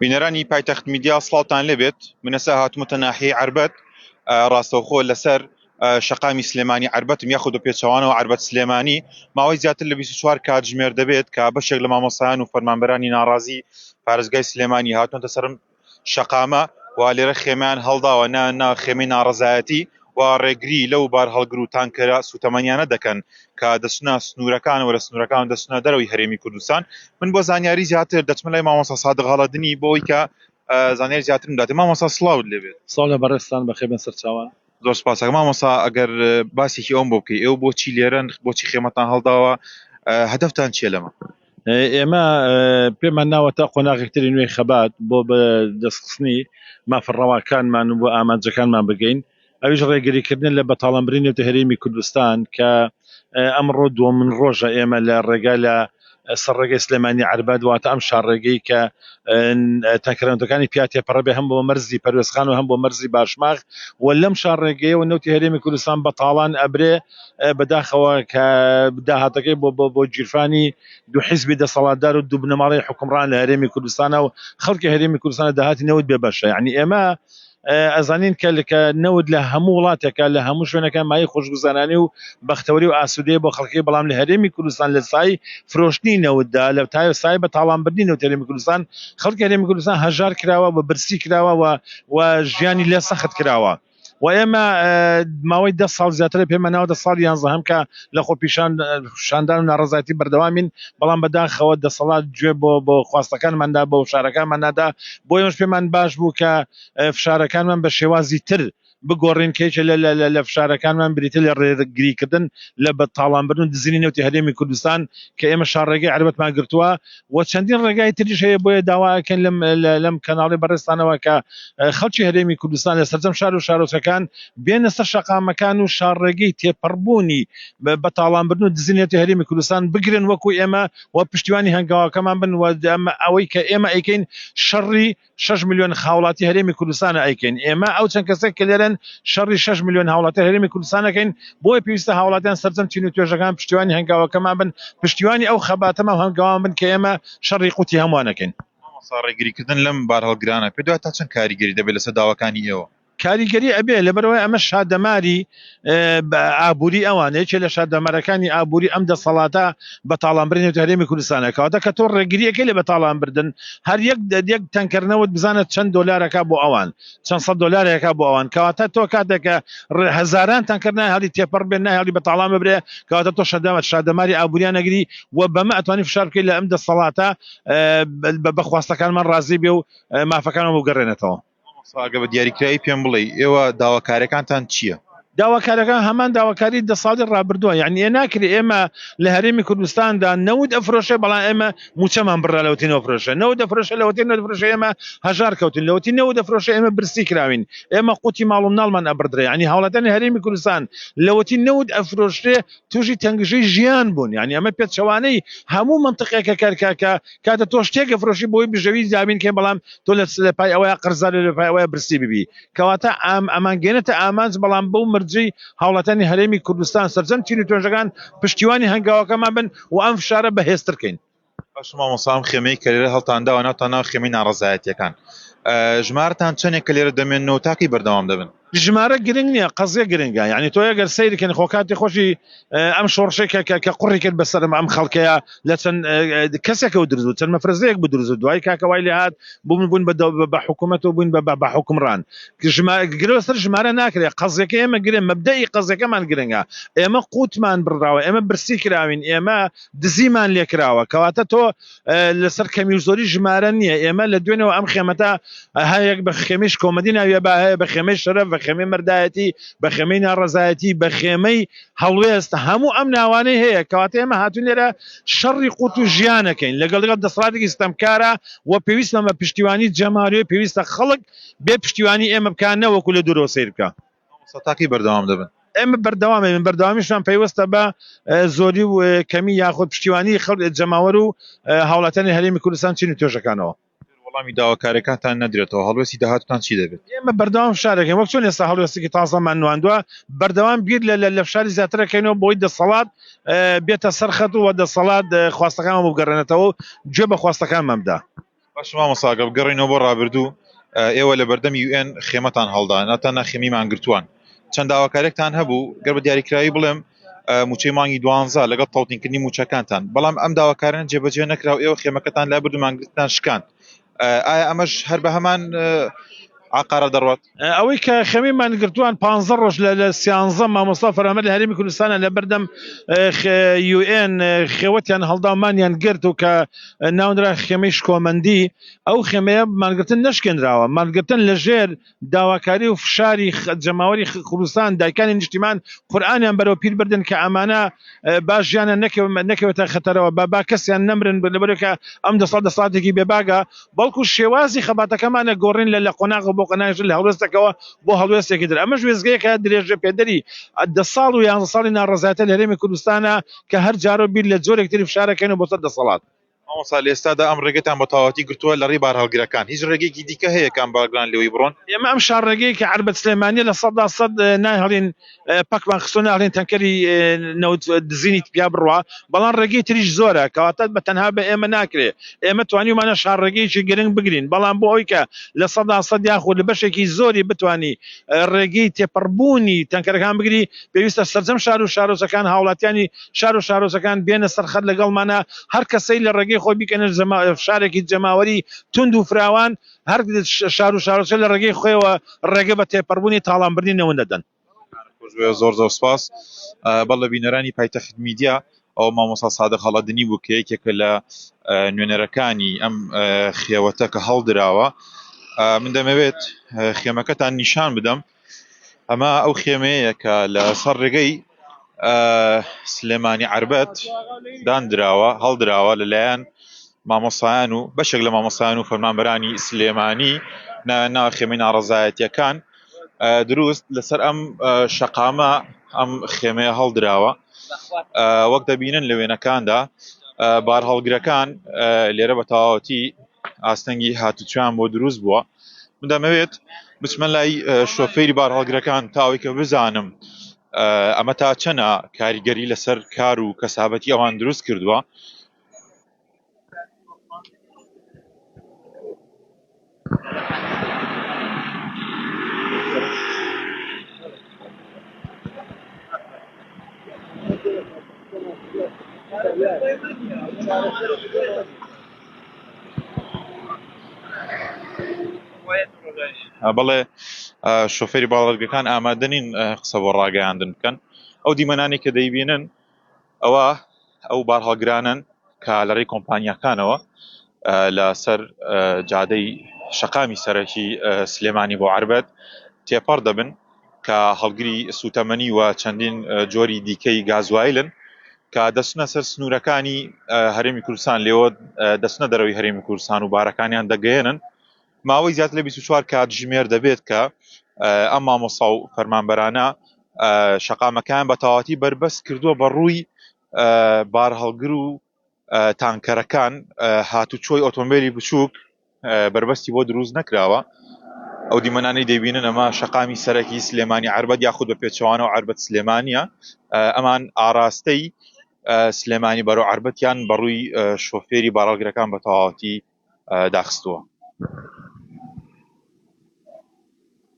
بینەرانی پایتەخت میدیا سڵاوتان لێبێت منەسا هاتوومەتە ناحیەی عربەت ڕاستەوخۆ لەسەر شەقامی سلێمانی عربەتم یاخود و پێچەوانەوە عربەت سلێمانی ماوەی زیاتر لە 24 کاتژمێر دەبێت کە بەشێک لە مامۆسایان و فەرمانبەرانی ناڕازی پارێزگای سلێمانی هاتوونەتە سەرم شەقامە و لێرە خێمیان هەڵداوە نا خێمەی ناڕەزایەتی و ڕێگری لەو بار هەڵگر و تانکەرە سوتەمەنیانە دەکەن کە دەچنە سنوورەکانەوە لە سنوورەکان دەچنە دەرەوەی هەرێمی کوردستان. من بۆ زانیاری زیاتر دەچمە لای مامۆستا سادق هەڵەدنی بۆی کە زانیاری زیاترم داتێ. مامۆستا سڵاوت لێبێت. ساڵ لە بەڕێستان بەخێر بن سەرچاوان. زۆر سپاس. مامۆستا ئەگەر باسێکی ئەوم بۆ بکەی ئێوە بۆچی لێرەن بۆچی خێمەتان هەڵداوە هەدەفتان چیە لەمە؟ ئێمە پێمان ناوەتە قۆناغێکتری نوێی خەبات بۆ بە دەستخستنی مافڕەواکانمان و بۆ ئامانجەکانمان بگەین ئەویش ڕێگریکردن لە بەتاڵەمبرین و هەرێمی کوردستان کە ئەمڕۆ دووەمین ڕۆژە ئێمە لە ڕێگا لە سەرڕێگەی سلێمانی عربەت واتە ئەم شارڕێگەی کە تەنکەرەوەندەکانی پیاتێ پەڕەبێ هەم بۆ مەرزی پەروێزخان و هەم بۆ مەرزی باشماغ و لەم شارڕێگەیەوە نەوتی هەرێمی کوردستان بەتاڵان ئەبرێ بەداخەوە کە داهاتەکەی بۆ جیرفانی دوو حیزبی دەسەڵاتدار و دوو بنەماڵی حکومڕان لە هەرێمی کوردستانە و خەڵکی هەرێمی کوردستانە داهاتی نەوت بێ بەشە. یعنی ئێمە ئەزانین کە نەوت لە هەموو وڵاتێکە لە هەموو شوێنەکان مای خۆشگوزانانی و بەختەوەری و ئاسوودەیە بۆ خەڵکی بەڵام لە هەرێمی کوردستان لە سای فرۆشتنی نەوتدا لە تای سای بە تاڵانبردنی نەوت هەرێمی کوردستان خەڵکی هەرێمی کوردستان هەژار کراوە بە برسی کراوە و ژیانی لێ سەخت کراوە و ئێمە ماوەی 10 ساڵ زیاتر پێمە ناوە 10 ساڵ 11 هەم کە لە خۆپیشاندان و ناڕەزایەتی بەردەوامین بەڵام بەداخەوە دەسەڵات گوێ بۆ خواستەکانماندا بۆ شارەکانماندا بۆ ئێمەش پێمان باش بوو کە فشارەکانمان بە شێوازی تر بگۆڕین کێچە لە فشارەکانمان بریتە لە ڕێگریکردن لە بەتاڵانبردن و دزینی نەوتی هەرێمی کوردستان کە ئێمە شارڕێگەی عربەتمان گرتووە و چەندین ڕێگای تریش هەیە بۆیە داواکەن لەم کەناڵی بەڕێستانەوە کە خەڵکی هەرێمی کوردستان لە سەرجەم شار و شارۆچەکان بێنە سەر شەقامەکان و شارڕێگەی تێپەڕبوونی بەتاڵانبردن و دزینی نەوتی هەرێمی کوردستان بگرن وەکو ئێمە و پشتیوانی هەنگاوەکەمان بن و ئەوەی کە ئێمە ئەیکەین شەڕی 6 ملیۆن خاوڵاتی هەرێمی کوردستانە ئەیکەین. ئێمە ئەو چەند کەسێک کە لێرەن شەڕی 6 ملیۆن هاوڵاتی هەرێمی کوردستانەکەین بۆیە پێویستە هاوڵاتیان سەرجەم چین و توێژەکان پشتیوانی هەنگاوەکەمان بن پشتیوانی ئەو خەباتەمە هەنگاوان بن کە ئێمە شەڕی قوتی هەمووانەکەین. ڕێگریکردن لەم بار هەڵگرانە پێ دوای تا چەند کاریگەری دەبێت لەسەر داواکانی ئێوە؟ کاریگەری ئەبێ لەبەرەوەی ئەمە شادەماری ئابووری ئەوانەیە لە شادەمەرەکانی ئابووری ئەم دەسەڵاتە بەتاڵانبردنی هەرێمی کوردستانە کەواتە کە تۆ ڕێگریەکەی لە بەتاڵانبردن هەر یەک تەنکەرنەوەت بزانێت چەند دۆلارەکە بۆ ئەوان چەند سەد دۆلارێکە بۆ ئەوان کەواتە تۆ کاتێکە هەزاران تەنکەر ناهێڵی تێپەڕ بێن ناهێڵی بەتاڵان ببرێ کەواتە تۆ شادەماری ئابووریان نەگری و بەمە ئەتوانی فشار بکەیت لە ئەم دەسەڵاتە بەخواستەکانمان ڕازی بێ و مافەکانەوە بگەڕێنێتەوە. ئەگە بە دیاریکرایی پێم بڵێ ئێوە داواکارەکانتان چییە؟ داواکارەکان هەمان داواکاری 10 ساڵی ڕابردووە یعنی ناکرێ ئێمە لە هەرێمی کوردستاندا نەوت ئەفرۆشە بەڵام ئێمە موچەمان بڕا لەوتی نەفرۆشە نەوت دەفرۆشە لەوتی نەفرۆشە ئێمە هەژار کەوتین لەوتی نەوت دەفرۆشە ئێمە برسی کراوین ئێمە قوتی ماڵ و مناڵمان ئەبردرێ یعنی هاوڵاتیانی هەرێمی کوردستان لەوتی نەوت ئەفرۆشتێ تووشی تەنگژەی ژیان بوون یعنی ئەمە پێچەوانەی هەموو منطقێکە کارکاکە کاتە تۆ شتێک ئەفرۆشی بۆی بژەوی زابین کە بەڵام تۆ لە پای ئەوەیە قەرزار لە پای ئەوەیە برسی ببی کەواتە ئەمانگەێنێتە ئامانج بەڵام بەو مەرجەی هاوڵاتیانی هەرێمی کوردستان سەرجەم چین و توێژەکان پشتیوانی هەنگاوەکەمان بن و ئەم فشارە بەهێزترکەین. باش مامۆسام خێمەی کە لێرە هەڵتانداوە ناوتان ناو خێمەی ناڕەزایەتیەکان ژمارەتان چەندێک کە لێرە دەمێنەوە تاقی بەردەوام دەبن؟ ژمارە گرنگ نییە قەزیە گرنگە یعنی تۆ ئەگەر سەیرکەن خۆکاتی خۆشی ئەم شۆڕشێکە کە قوڕی کرد بەسەرم ئەم خەڵکەیە لە چەند کەسێکە و درزوو چەند مەفرەزەیەک بدروزە دوای کاکەوای لێ هات بوون بە حکوومەت و بووین بە حکومڕان گرۆ سەر ژمارە ناکرێت قەزیەکە ئێمە گرن مەبدەئی قەزەکەمان گرنگە ئێمە قوتمان بڕاوە ئێمە برسی کراوین ئێمە دزیمان لێکراوە کەواتە تۆ لەسەر کەمی و زۆری ژمارە نییە ئێمە لە دوێنەوە ئەم خێمەتە هەیەک بە خێمەی کۆمەدی ناویە با هەیە بە خێمەی شەرەف بە خێمەی مەردایەتی بە خێمەی ناڕەزایەتی بە خێمەی هەڵوێست هەموو ئەم ناوانەی هەیە کەواتە ئێمە هاتوون لێرە شەڕی قوت و ژیانەکەین لەگەڵ دەسەڵاتێکی ستەمکارە و پێویستە بە پشتیوانی جەماهیری پێویستە خەڵک بێ پشتیوانی ئێمە بکات نەوەکو لە دوورەوە سیر بکات. تاقی بەردەوام دەبن ئێمە بەردەوامین بەردەوامیشمان پێوەستە بە زۆری و کەمی یاخود پشتیوانی خەڵک جەماوەر و هاوڵاتیانی هەرێمی کوردستان چین و توێژەکانەوە. وەڵامی داواکارەکانتان نەدرێتەوە هەڵوێستی داهاتتان چی دەبێت؟ ئێمە بەردەوام شارەکەین وەک چۆن ئێستا هەڵوێستێکی تازەمان نواندووە بەردەوام بیر لە فشاری زیاترەکەینەوە بۆی دەسەڵات بێتە سەرخەت و دەسەڵات خواستەکانمان بگەڕێنێتەوە گوێ بە خواستەکانمان بدا. باشما مۆساگە بگەڕێنەوە بۆ ڕابردوو ئێوە لە بەردەمی UN خێمەتان هەڵدا ناتەنە خێمیمان گرتووان چەند داواکارێکتان هەبوو گەر بە دیاریکراوی بڵێم موچەی مانگی 12 لەگەڵ تەڵتینکردنی موچەکانتان بەڵام ئەم داواکاران جێبەجێ نەکراو ئێوە خێمەکەتان لای بردومان گرتتان شکاند ئایا ئەمەش هەر بە هەمان عقارە دەڕوات ئەوەی کە خەمیمان گرتووان 15 ڕۆژ لە 13 مامۆستا فەرهەمەت لە هەرێمی کوردستانە لە بەردەم UN خێوەتیان هەڵدامانیان گرت و کە ناونرا خێمەی شکۆمەندی ئەو خێمەیە مانگرتن نەشکێنراوە مانگرتن لەژێر داواکاری و فشاری جەماوەری کوردستان دایکانی نیشتیمان قورئانیان بەرەو پیر بردن کە ئەمانە باش ژیانە نەکەوێتە خەتەرەوە با کەسیان نەمرن لەبەرەوەکە ئەم دەسەڵاتێکی بێباگە بەڵکو شێوازی خەباتەکەمانە گۆڕین لە قۆناغ بۆ قەناغ لە هەڵوێستەکەەوە بۆ هەڵوێستێکی در ئەمەش وێزگەیەکە درێژە پێدەری 10 ساڵ و 11 ساڵی ناڕەزایەتە لە هەرێمی کوردستانە کە هەر جارۆ بیر لە جۆرێکتری فشارەکەن و بۆ سەر دەسەڵات مامۆستا لە ئێستادا ئەم ڕێگەتان بە تەواوەتی گرتووە لە ڕێی بار هەڵگرەکان هیچ ڕێگەیەکی دیکە هەیە کام باگران لێوەی بڕۆن ئێمە ئەم شارڕێگەی کە عربەت سلێمانی لە 100% ناهێڵین پەکمان خستۆ ناهێڵین تەنکەری دزینی پیا بڕوا بەڵام ڕێگەی تریش زۆرە کەواتە بە تەنها بە ئێمە ناکرێ ئێمە توانیمانە شارڕێگەیەکی گرنگ بگرین بەڵام بۆ ئەوی کە لە 100% یاخود لە بەشێکی زۆری بتوانی ڕێگەی تێپەڕبوونی تەنکەرەکان بگری پێویستە سەرجەم شار و شارۆچەکان هاوڵاتیانی شار و شارۆچەکان بێنە سەرخەت لەگەڵمانە هەر کەسەی لە ڕێگەی خۆی بیکەنە شارێکی جەماوەری تند و فراوان هەر شار و شارۆچە لە ڕێگەی خۆیەوە ڕێگە بە تێپەڕبوونی تاڵانبردنی نەوە دەدەن زۆر سپاس بەڵە بینەرانی پایتەخت میدیا ئەو مامۆستا سادق هەڵەدنی بوو کە یەکێکە لە نوێنەرەکانی ئەم خێوەتە کە هەڵدراوە من دەمەوێت خێمەکەتان نیشان بدەم ئەمە ئەو خێمەیە کە لە سەر ڕێگەی سلێمانی عربەت دانراوە هەڵدراوە لەلایەن مامۆسایان و بەشێک لە مامۆسایان و فەرمانبەرانی سلێمانی ناو خێمەی ناڕەزایەتیەکان دروست لەسەر ئەم شەقامە ئەم خێمەیە هەڵدراوە وەک دەبینن لە وێنەکاندا بار هەڵگرەکان لێرە بە تەواوەتی ئاستەنگی هاتوچیان بۆ دروست بووە من دەمەوێت بچمە لای شۆفێری بار هەڵگرەکان تاوەی کە بزانم ئەمە تا چەنە کاریگەری لەسەر کار و کەسابەتی ئەوان دروست کردووە بەڵێ شۆفێری باڵەرگەکان ئامادەنین قسە بۆ ڕاگەیاندن بکەن ئەو دیمەنانی کە دەیبینن ئەوە ئەو بارهەڵگرانن کە لەڕێی کۆمپانیاکانەوە لەسەر جادەی شەقامی سەرەکی سلێمانی بۆ عربەت تێپەڕ دەبن کە هەڵگری سوتەمەنی و چەندین جۆری دیکەی گازوایلن کە دەچنە سەر سنوورەکانی هەرێمی کوردستان لێوە دەچنە دەرەوەی هەرێمی کوردستان و بارەکانیان دەگەێنن ماوەی زیاتر لە 24 کاتژمێر دەبێت کە ئەم مامۆستا و فەرمانبەرانە شەقامەکان بە تەواوەتی بربەست کردووە بە ڕووی بارهەڵگر و تانکەرەکان هاتوچۆی ئۆتۆمبیلی بچووک بربەستی بۆ دروست نەکراوە ئەو دیمەنانەی دەبینن ئەمە شەقامی سەرەکی سلێمانی عربەت یاخود بە پێچەوانەوە عربەت سلێمانیە ئەمان ئاراستەی سلێمانی بەرەو عربەتیان بەڕووی شۆفێری بارهەڵگرەکان بە تەواوەتی داخستووە